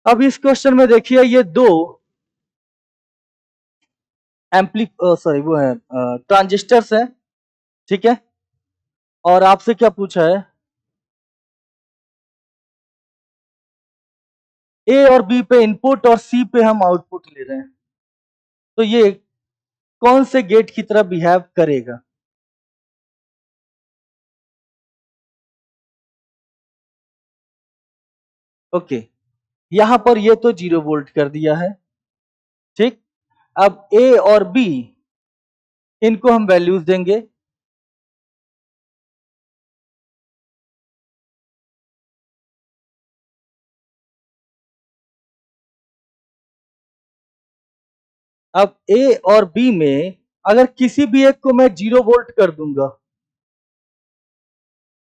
अब इस क्वेश्चन में देखिए ये दो वो है ट्रांजिस्टर्स है, ठीक है। और आपसे क्या पूछा है, ए और बी पे इनपुट और सी पे हम आउटपुट ले रहे हैं, तो ये कौन से गेट की तरह बिहेव करेगा। ओके, यहां पर ये तो 0 वोल्ट कर दिया है, ठीक। अब ए और बी, इनको हम वैल्यूज देंगे। अब ए और बी में अगर किसी भी एक को मैं 0 वोल्ट कर दूंगा,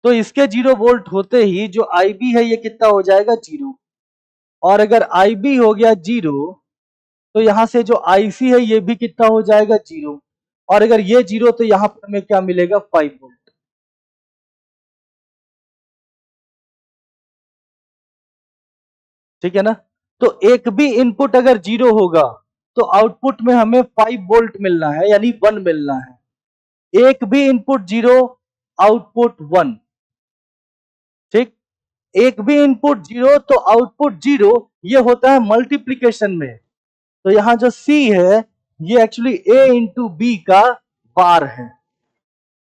तो इसके 0 वोल्ट होते ही जो आई बी है ये कितना हो जाएगा, 0। और अगर आई बी हो गया 0, तो यहां से जो आई सी है ये भी कितना हो जाएगा, 0। और अगर ये 0 तो यहां पर हमें क्या मिलेगा, 5 वोल्ट। ठीक है ना। तो एक भी इनपुट अगर 0 होगा तो आउटपुट में हमें 5 वोल्ट मिलना है, यानी 1 मिलना है। एक भी इनपुट 0, आउटपुट 1, ठीक। एक भी इनपुट 0 तो आउटपुट 0, ये होता है मल्टीप्लीकेशन में। तो यहां जो C है ये एक्चुअली A इंटू बी का बार है,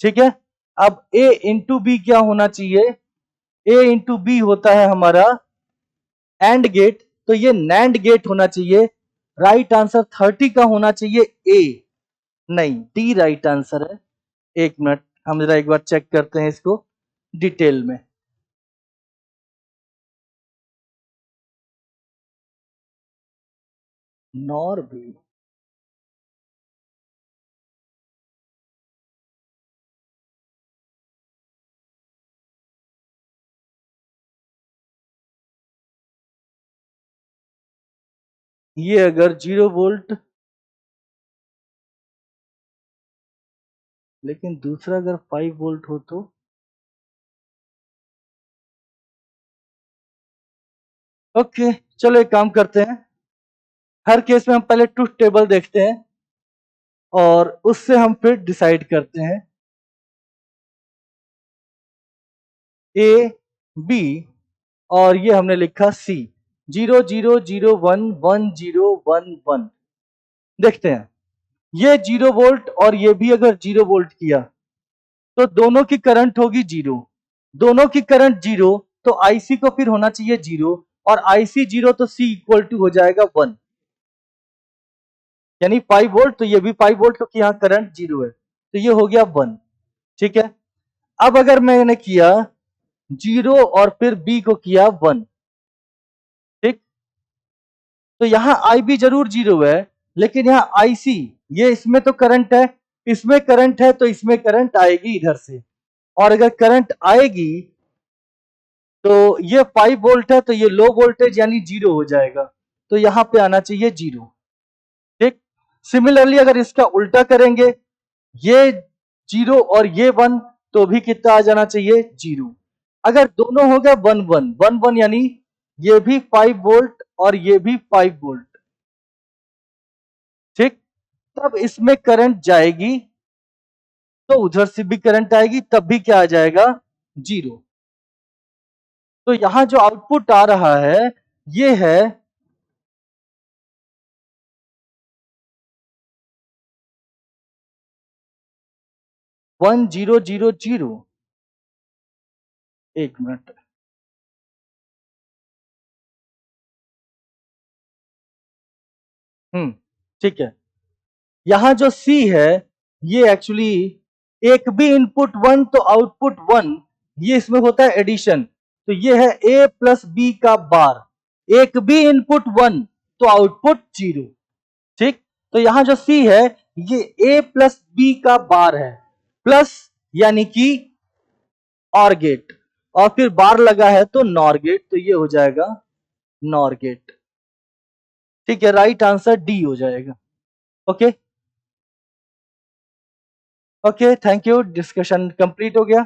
ठीक है। अब A इंटू बी क्या होना चाहिए, A इंटू बी होता है हमारा एंड गेट, तो ये नैंड गेट होना चाहिए। राइट आंसर 30 का होना चाहिए A, नहीं D राइट आंसर है। एक मिनट, हम जरा एक बार चेक करते हैं इसको डिटेल में। नॉर बी, ये अगर 0 वोल्ट, लेकिन दूसरा अगर 5 वोल्ट हो तो, ओके चलो एक काम करते हैं। हर केस में हम पहले ट्रुथ टेबल देखते हैं और उससे हम फिर डिसाइड करते हैं। ए बी और ये हमने लिखा सी, 0 0 0 1 1 0 1 1। देखते हैं, ये 0 वोल्ट और ये भी अगर 0 वोल्ट किया तो दोनों की करंट होगी 0। दोनों की करंट 0 तो आईसी को फिर होना चाहिए 0, और आईसी 0 तो सी इक्वल टू हो जाएगा 1, यानी 5 वोल्ट, तो ये भी 5 वोल्ट क्योंकि यहाँ करंट 0 है, तो ये हो गया 1, ठीक है। अब अगर मैंने किया 0 और फिर बी को किया 1, ठीक, तो यहां आई बी जरूर 0 है, लेकिन यहां आई सी, ये इसमें तो करंट है, इसमें करंट है, तो इसमें करंट आएगी इधर से। और अगर करंट आएगी तो ये 5 वोल्ट है, तो ये लो वोल्टेज यानी 0 हो जाएगा, तो यहां पे आना चाहिए 0, ठीक। सिमिलरली अगर इसका उल्टा करेंगे, ये 0 और ये 1, तो भी कितना आ जाना चाहिए, 0। अगर दोनों हो गए 1 1 1 1, यानी ये भी 5 वोल्ट और ये भी 5 वोल्ट, ठीक। तब इसमें करंट जाएगी तो उधर से भी करंट आएगी, तब भी क्या आ जाएगा, 0। तो यहां जो आउटपुट आ रहा है ये है 1000। एक मिनट, ठीक है। यहां जो C है ये एक्चुअली एक भी इनपुट 1 तो आउटपुट 1, ये इसमें होता है एडिशन, तो ये है A प्लस बी का बार। एक भी इनपुट 1 तो आउटपुट 0, ठीक। तो यहां जो C है ये A प्लस बी का बार है, प्लस यानी कि और गेट, और फिर बार लगा है तो नॉर गेट, तो ये हो जाएगा नॉर गेट, ठीक है। राइट आंसर डी हो जाएगा। Okay okay, thank you, discussion complete हो गया।